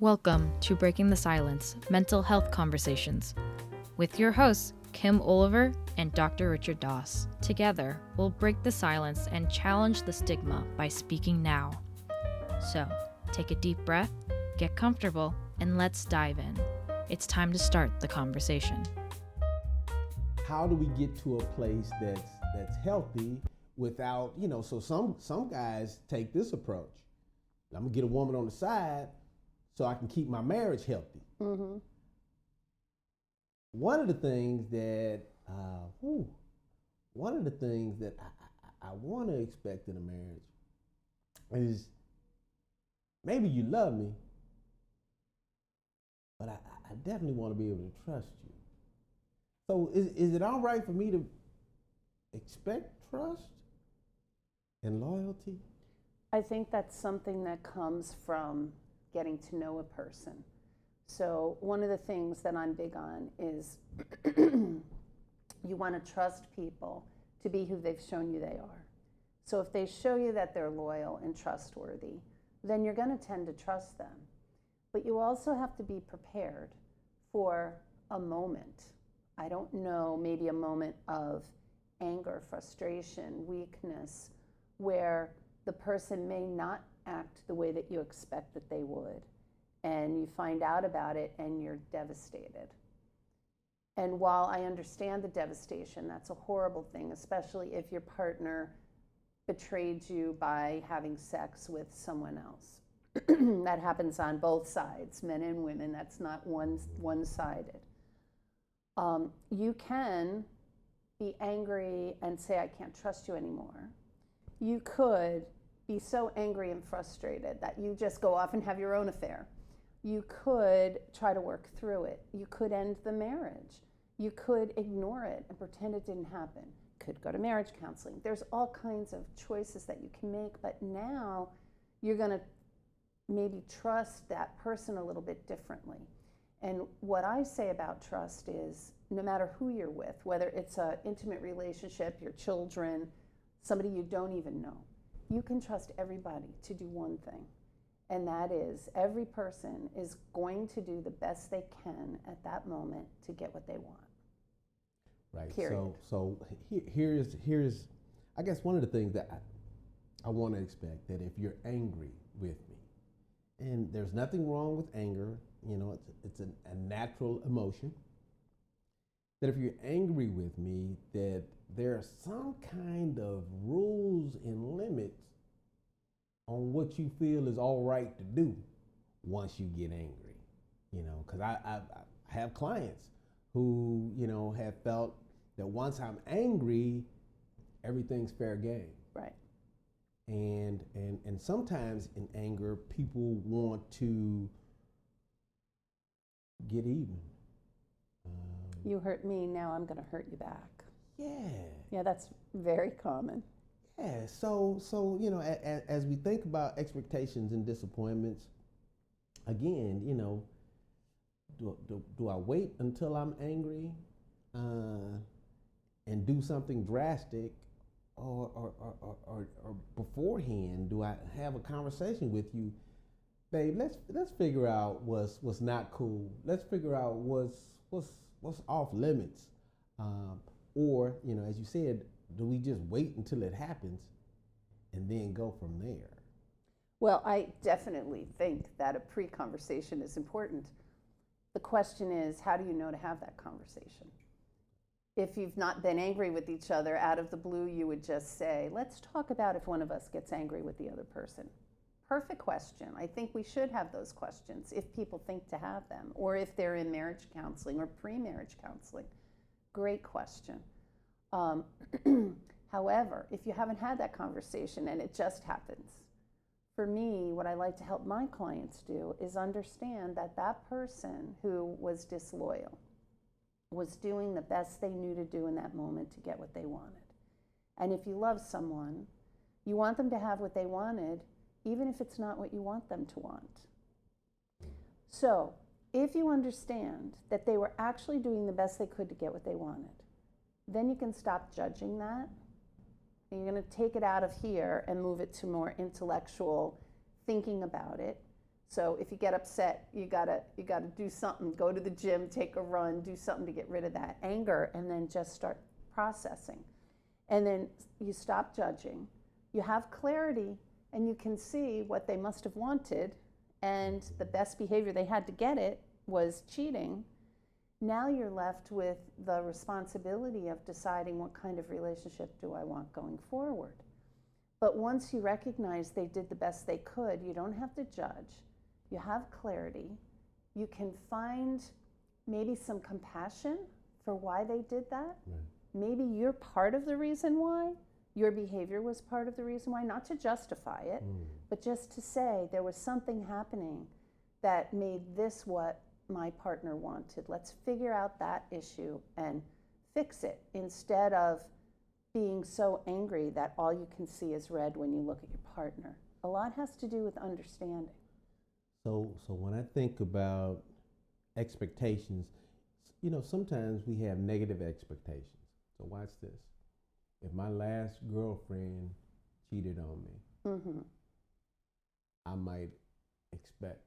Welcome to Breaking the Silence Mental Health Conversations with your hosts, Kim Olver and Dr. Richard Doss. Together, we'll break the silence and challenge the stigma by speaking now. So, take a deep breath, get comfortable, and let's dive in. It's time to start the conversation. How do we get to a place that's healthy without, so some guys take this approach. I'm gonna get a woman on the side so I can keep my marriage healthy. Mm-hmm. One of the things that I want to expect in a marriage is maybe you love me, but I definitely want to be able to trust you. So is it all right for me to expect trust and loyalty? I think that's something that comes from getting to know a person. So one of the things that I'm big on is you want to trust people to be who they've shown you they are. So if they show you that they're loyal and trustworthy, then you're going to tend to trust them. But you also have to be prepared for a moment. I don't know, maybe a moment of anger, frustration, weakness, where the person may not act the way that you expect that they would. And you find out about it and you're devastated. And while I understand the devastation, that's a horrible thing, especially if your partner betrayed you by having sex with someone else. That happens on both sides, men and women. That's not one-sided. You can be angry and say, I can't trust you anymore. You could be so angry and frustrated that you just go off and have your own affair. You could try to work through it. You could end the marriage. You could ignore it and pretend it didn't happen. Could go to marriage counseling. There's all kinds of choices that you can make, but now you're going to maybe trust that person a little bit differently. And what I say about trust is no matter who you're with, whether it's an intimate relationship, your children, somebody you don't even know, you can trust everybody to do one thing. And that is every person is going to do the best they can at that moment to get what they want. Right. Period. So here's I guess one of the things that I want to expect, that if you're angry with me, and there's nothing wrong with anger, it's a natural emotion, that if you're angry with me, that there are some kind of rules and limits on what you feel is all right to do once you get angry. Because I have clients who, have felt that once I'm angry, everything's fair game. Right. And sometimes in anger, people want to get even. You hurt me, now I'm going to hurt you back. Yeah. Yeah, that's very common. Yeah. So as we think about expectations and disappointments, again, do I wait until I'm angry and do something drastic, or beforehand do I have a conversation with you, babe? Let's figure out what's not cool. Let's figure out what's off limits, or as you said, do we just wait until it happens and then go from there? Well, I definitely think that a pre-conversation is important. The question is, how do you know to have that conversation? If you've not been angry with each other, out of the blue, you would just say, let's talk about if one of us gets angry with the other person. Perfect question. I think we should have those questions if people think to have them, or if they're in marriage counseling or pre-marriage counseling. Great question. However, if you haven't had that conversation and it just happens, for me, what I like to help my clients do is understand that that person who was disloyal was doing the best they knew to do in that moment to get what they wanted. And if you love someone, you want them to have what they wanted, even if it's not what you want them to want. So if you understand that they were actually doing the best they could to get what they wanted, then you can stop judging that. And you're going to take it out of here and move it to more intellectual thinking about it. So if you get upset, you gotta do something. Go to the gym, take a run, do something to get rid of that anger, and then just start processing. And then you stop judging. You have clarity, and you can see what they must have wanted, and the best behavior they had to get it was cheating. Now you're left with the responsibility of deciding what kind of relationship do I want going forward. But once you recognize they did the best they could, you don't have to judge. You have clarity. You can find maybe some compassion for why they did that. Right. Maybe you're part of the reason why. Your behavior was part of the reason why, not to justify it, but just to say there was something happening that made this what my partner wanted. Let's figure out that issue and fix it, instead of being so angry that all you can see is red when you look at your partner. A lot has to do with understanding. So when I think about expectations, sometimes we have negative expectations. So watch this. If my last girlfriend cheated on me, I might expect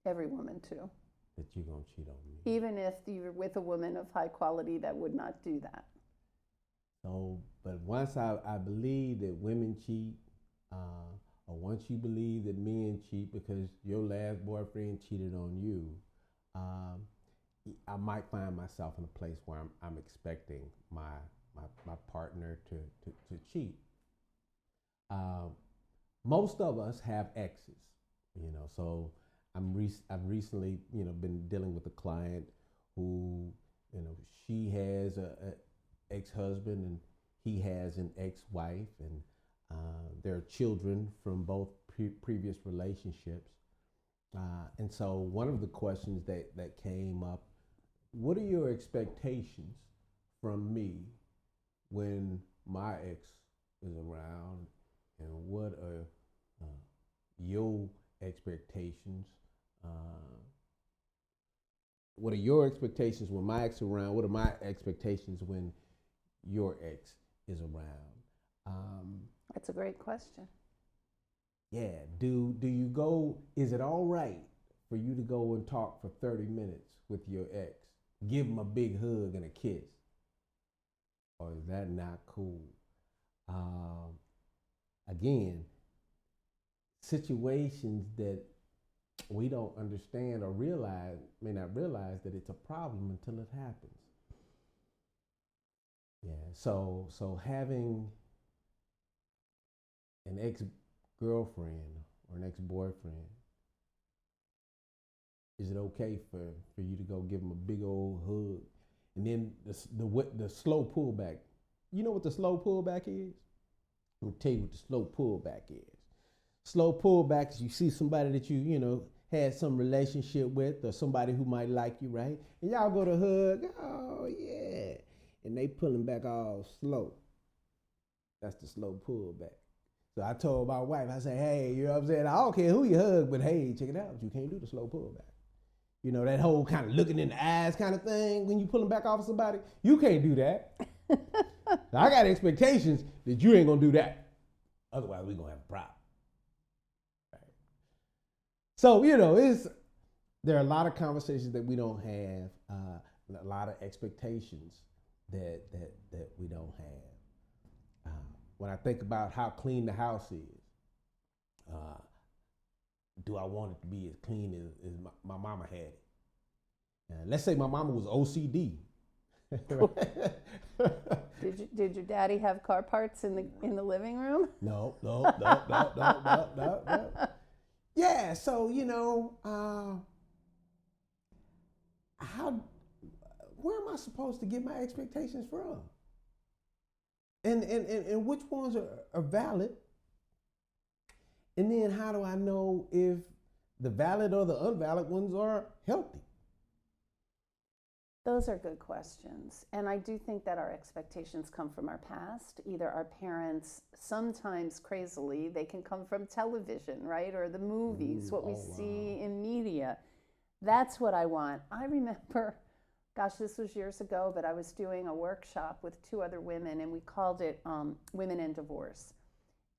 every woman to, that you're going to cheat on me. Even if you're with a woman of high quality that would not do that. So, but once I believe that women cheat, or once you believe that men cheat because your last boyfriend cheated on you, I might find myself in a place where I'm expecting my partner to cheat. Most of us have exes, so I've recently, been dealing with a client who, she has a ex-husband and he has an ex-wife, and there are children from both previous relationships. And so one of the questions that came up, what are your expectations from me when my ex is around, and what are your expectations? What are your expectations when my ex is around? What are my expectations when your ex is around? That's a great question. Yeah. Do you go? Is it all right for you to go and talk for 30 minutes with your ex? Give him a big hug and a kiss, or is that not cool? Again, situations that we don't understand or may not realize that it's a problem until it happens. Yeah. So having an ex-girlfriend or an ex-boyfriend, is it okay for you to go give them a big old hug? And then the slow pullback. You know what the slow pullback is? I'm gonna tell you what the slow pullback is. Slow pullback is you see somebody that you had some relationship with, or somebody who might like you, right? And y'all go to hug, oh yeah, and they pulling back all slow. That's the slow pullback. So I told my wife, I said, hey, you know what I'm saying? I don't care who you hug, but hey, check it out, you can't do the slow pullback. That whole kind of looking in the eyes kind of thing when you pulling back off somebody, you can't do that. I got expectations that you ain't gonna do that. Otherwise, we're gonna have a problem. Right. So, there are a lot of conversations that we don't have, a lot of expectations that we don't have. When I think about how clean the house is, do I want it to be as clean as my mama had it? Let's say my mama was OCD. Did your daddy have car parts in the living room? No. Yeah, so where am I supposed to get my expectations from? And which ones are valid? And then how do I know if the valid or the invalid ones are healthy? Those are good questions. And I do think that our expectations come from our past. Either our parents, sometimes crazily, they can come from television, right? Or the movies, what we see in media. That's what I want. I remember, gosh, this was years ago, but I was doing a workshop with two other women, and we called it Women in Divorce.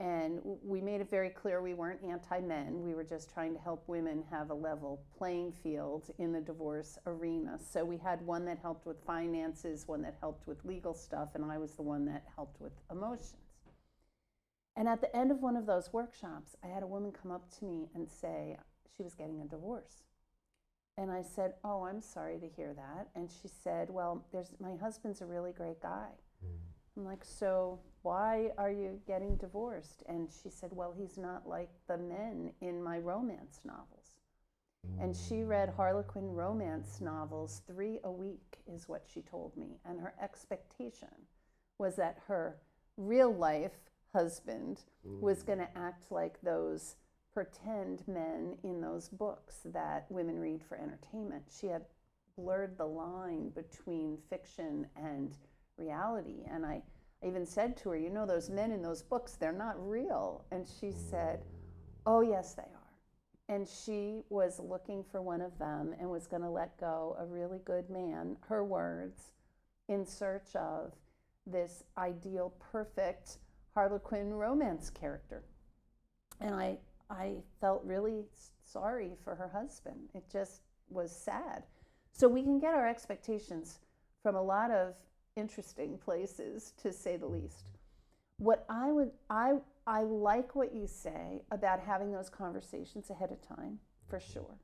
And we made it very clear we weren't anti-men. We were just trying to help women have a level playing field in the divorce arena. So we had one that helped with finances, one that helped with legal stuff, and I was the one that helped with emotions. And at the end of one of those workshops, I had a woman come up to me and say she was getting a divorce. And I said, "Oh, I'm sorry to hear that." And she said, "Well, my husband's a really great guy." I'm like, "So why are you getting divorced?" And she said, "Well, he's not like the men in my romance novels." And she read Harlequin romance novels 3 a week is what she told me. And her expectation was that her real life husband was going to act like those pretend men in those books that women read for entertainment. She had blurred the line between fiction and reality. And I even said to her, "You know, those men in those books, they're not real." And she said, "Oh, yes, they are." And she was looking for one of them and was going to let go a really good man, her words, in search of this ideal, perfect Harlequin romance character. And I felt really sorry for her husband. It just was sad. So we can get our expectations from a lot of interesting places, to say the least. What I like what you say about having those conversations ahead of time, for sure.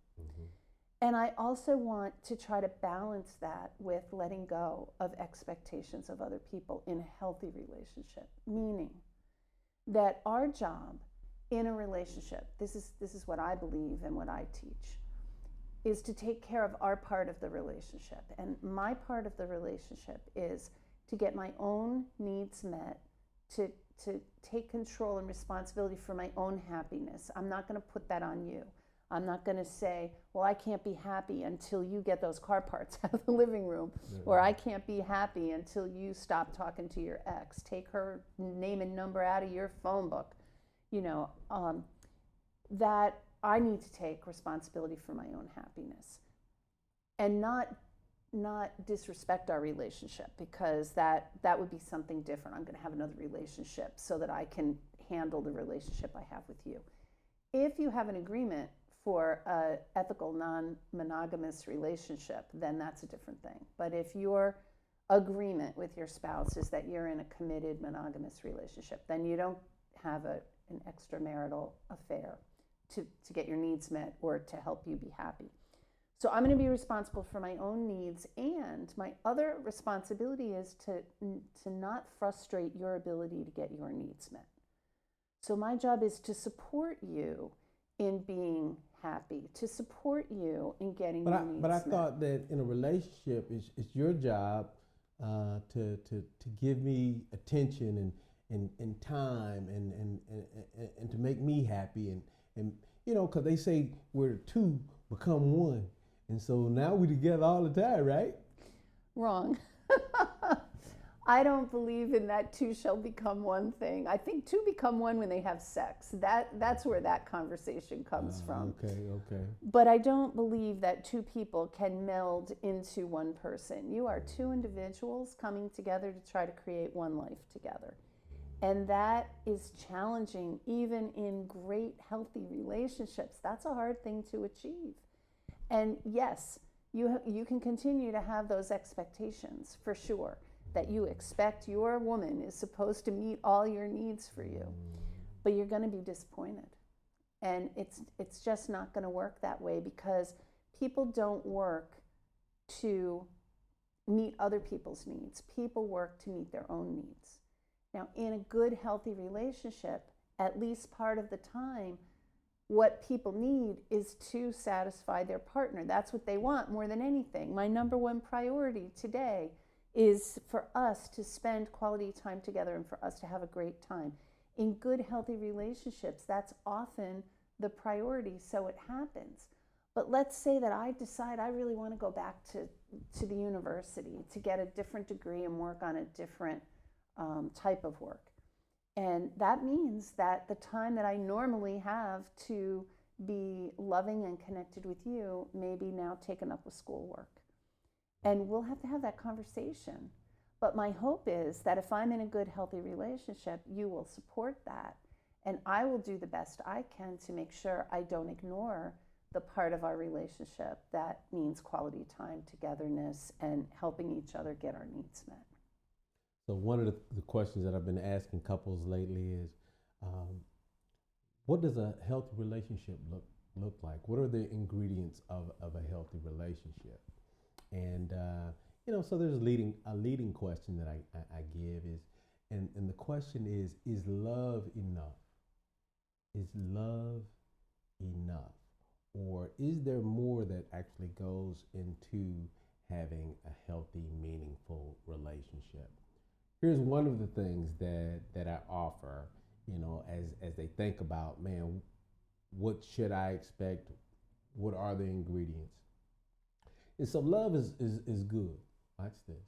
And I also want to try to balance that with letting go of expectations of other people in a healthy relationship, meaning that our job in a relationship, this is what I believe and what I teach, is to take care of our part of the relationship. And my part of the relationship is to get my own needs met, to take control and responsibility for my own happiness. I'm not going to put that on you. I'm not going to say, "Well, I can't be happy until you get those car parts out of the living room," or "I can't be happy until you stop talking to your ex. Take her name and number out of your phone book." You know, that I need to take responsibility for my own happiness and not disrespect our relationship, because that would be something different. I'm going to have another relationship so that I can handle the relationship I have with you. If you have an agreement for an ethical, non-monogamous relationship, then that's a different thing. But if your agreement with your spouse is that you're in a committed monogamous relationship, then you don't have an extramarital affair to get your needs met or to help you be happy. So I'm going to be responsible for my own needs, and my other responsibility is to not frustrate your ability to get your needs met. So my job is to support you in being happy, to support you in getting your needs met. But I thought that in a relationship, it's your job to give me attention and time and to make me happy, and you know, because they say we're two become one. And so now we're together all the time, right? Wrong. I don't believe in that two shall become one thing. I think two become one when they have sex. That's where that conversation comes from. Okay. But I don't believe that two people can meld into one person. You are two individuals coming together to try to create one life together. And that is challenging even in great, healthy relationships. That's a hard thing to achieve. And yes, you can continue to have those expectations, for sure, that you expect your woman is supposed to meet all your needs for you, but you're going to be disappointed. And it's just not going to work that way, because people don't work to meet other people's needs. People work to meet their own needs. Now, in a good, healthy relationship, at least part of the time, what people need is to satisfy their partner. That's what they want more than anything. My number one priority today is for us to spend quality time together and for us to have a great time. In good, healthy relationships, that's often the priority, so it happens. But let's say that I decide I really want to go back to the university to get a different degree and work on a different type of work. And that means that the time that I normally have to be loving and connected with you may be now taken up with schoolwork. And we'll have to have that conversation. But my hope is that if I'm in a good, healthy relationship, you will support that And I will do the best I can to make sure I don't ignore the part of our relationship that means quality time, togetherness, and helping each other get our needs met. So one of the questions that I've been asking couples lately is, what does a healthy relationship look like? What are the ingredients of a healthy relationship? And so there's a leading question that I give is, and the question is love enough? Is love enough? Or is there more that actually goes into having a healthy, meaningful relationship? Here's one of the things that I offer, as they think about, man, what should I expect? What are the ingredients? And so love is good. Watch this.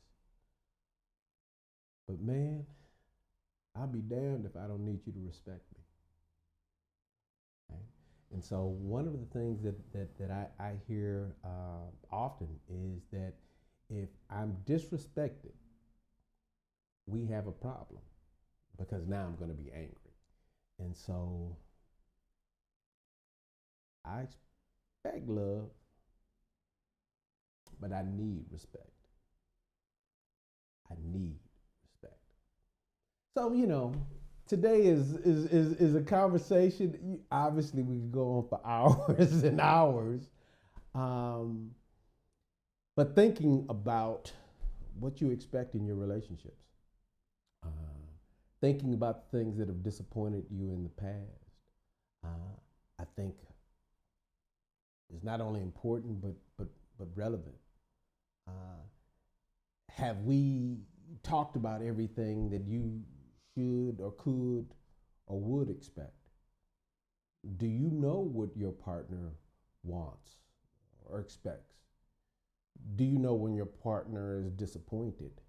But man, I'll be damned if I don't need you to respect me. Okay? And so one of the things that I hear often is that if I'm disrespected, we have a problem, because now I'm going to be angry. And so I expect love, but I need respect. I need respect. So, today is a conversation. Obviously, we could go on for hours and hours. But thinking about what you expect in your relationships. Thinking about the things that have disappointed you in the past, I think is not only important but relevant. Have we talked about everything that you should or could or would expect? Do you know what your partner wants or expects? Do you know when your partner is disappointed?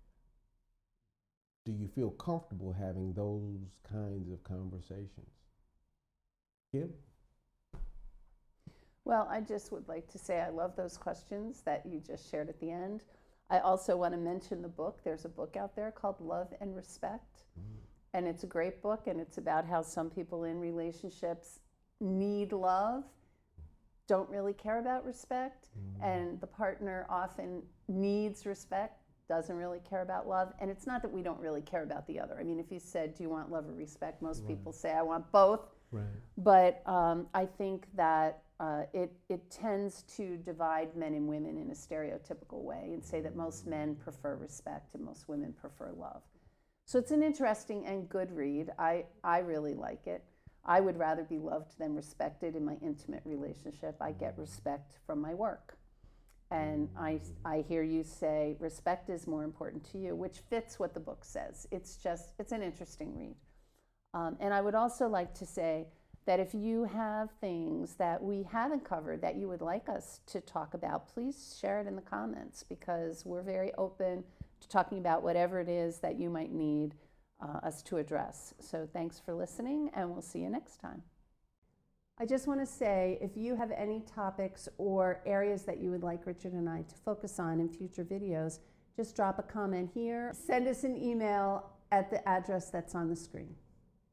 Do you feel comfortable having those kinds of conversations? Kim? Well, I just would like to say I love those questions that you just shared at the end. I also want to mention the book. There's a book out there called Love and Respect. And it's a great book, and it's about how some people in relationships need love, don't really care about respect, and the partner often needs respect, doesn't really care about love. And it's not that we don't really care about the other. I mean, if you said, do you want love or respect? Most people say, I want both. Right. But I think that it tends to divide men and women in a stereotypical way and say that most men prefer respect and most women prefer love. So it's an interesting and good read. I really like it. I would rather be loved than respected in my intimate relationship. I get respect from my work. And I hear you say respect is more important to you, which fits what the book says. It's an interesting read. And I would also like to say that if you have things that we haven't covered that you would like us to talk about, please share it in the comments, because we're very open to talking about whatever it is that you might need us to address. So thanks for listening, and we'll see you next time. I just want to say, if you have any topics or areas that you would like Richard and I to focus on in future videos, just drop a comment here. Send us an email at the address that's on the screen.